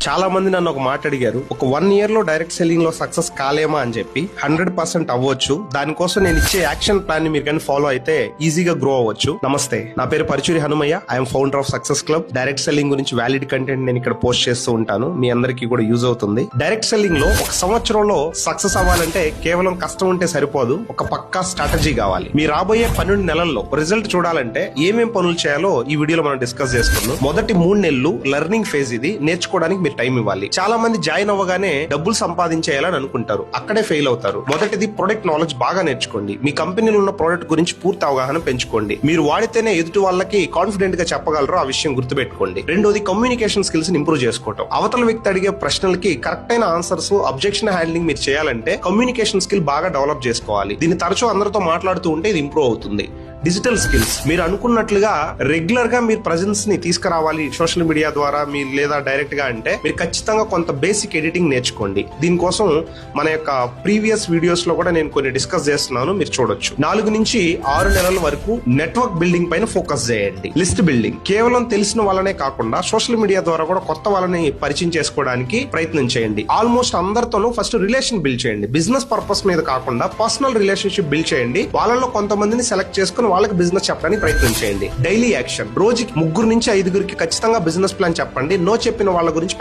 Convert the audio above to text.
చాలా మంది నన్ను ఒక మాట అడిగారు, ఒక 1 year లో డైరెక్ట్ సెల్లింగ్ లో సక్సెస్ కాలేమా అని చెప్పి. 100% అవ్వచ్చు. దానికోసం నేను ఇచ్చే యాక్షన్ ప్లాన్ ని మీరు కానీ ఫాలో అయితే ఈజీగా గ్రో అవ్వచ్చు. నమస్తే, నా పేరు Paruchuri Hanumayya. I'm founder of success club. Direct selling గురించి వ్యాలిడ్ కంటెంట్ నేను ఇక్కడ పోస్ట్ చేస్తూ ఉంటాను. మీ అందరికీ కూడా యూజ్ అవుతుంది. డైరెక్ట్ సెల్లింగ్ లో ఒక సంవత్సరంలో సక్సెస్ అవ్వాలంటే కేవలం కష్టం ఉంటే సరిపోదు, ఒక పక్కా స్ట్రాటజీ కావాలి. మీ రాబోయే 12 నెలల్లో రిజల్ట్ చూడాలంటే ఏమేం పనులు చేయాలో ఈ వీడియోలో మనం డిస్కస్ చేసుకుందాం. మొదటి 3 నెలలు లెర్నింగ్ ఫేజ్. ఇది నేర్చుకోవడానికి మీరు టైం ఇవ్వాలి. చాలా మంది జాయిన్ అవ్వగానే డబ్బులు సంపాదించేయాలని అనుకుంటారు, అక్కడే ఫెయిల్ అవుతారు. మొదటిది ప్రొడక్ట్ నాలెడ్జ్ బాగా నేర్చుకోండి. మీ కంపెనీలో ఉన్న ప్రొడక్ట్ గురించి పూర్తి అవగాహన పెంచుకోండి. మీరు వాడితేనే ఎదుటి వాళ్ళకి కాన్ఫిడెంట్ గా చెప్పగలరు, ఆ విషయం గుర్తుపెట్టుకోండి. రెండోది కమ్యూనికేషన్ స్కిల్స్ ఇంప్రూవ్ చేసుకోవటం. అవతల వ్యక్తి అడిగే ప్రశ్నలకి కరెక్ట్ అయిన ఆన్సర్స్, అబ్జెక్షన్ హ్యాండ్లింగ్ మీరు చేయాలంటే కమ్యూనికేషన్ స్కిల్ బాగా డెవలప్ చేసుకోవాలి. దీన్ని తరచూ అందరితో మాట్లాడుతూ ఉంటే ఇది ఇంప్రూవ్ అవుతుంది. డిజిటల్ స్కిల్స్, మీరు అనుకున్నట్లుగా రెగ్యులర్ గా మీరు ప్రజెన్స్ ని తీసుకురావాలి సోషల్ మీడియా ద్వారా, మీరు లేదా డైరెక్ట్ గా అంటే మీరు ఖచ్చితంగా కొంత బేసిక్ ఎడిటింగ్ నేర్చుకోండి. దీనికోసం మన యొక్క ప్రీవియస్ వీడియోస్ లో కూడా నేను కొన్ని డిస్కస్ చేస్తున్నాను, మీరు చూడొచ్చు. 4 నుంచి 6 నెలల వరకు నెట్వర్క్ బిల్డింగ్ పైన ఫోకస్ చేయండి. లిస్ట్ బిల్డింగ్, కేవలం తెలిసిన వాళ్ళనే కాకుండా సోషల్ మీడియా ద్వారా కూడా కొత్త వాళ్ళని పరిచయం చేసుకోవడానికి ప్రయత్నం చేయండి. ఆల్మోస్ట్ అందరితోనూ ఫస్ట్ రిలేషన్ బిల్డ్ చేయండి. బిజినెస్ పర్పస్ మీద కాకుండా పర్సనల్ రిలేషన్షిప్ బిల్డ్ చేయండి. వాళ్ళలో కొంతమందిని సెలెక్ట్ చేసుకుని వాళ్ళకి బిజినెస్ చెప్పడానికి ప్రయత్నం చేయండి. డైలీ యాక్షన్, రోజుకి 3 నుంచి 5 ఖచ్చితంగా బిజినెస్ ప్లాన్ చెప్పండి. నో చెప్పిన వాళ్ళ గురించి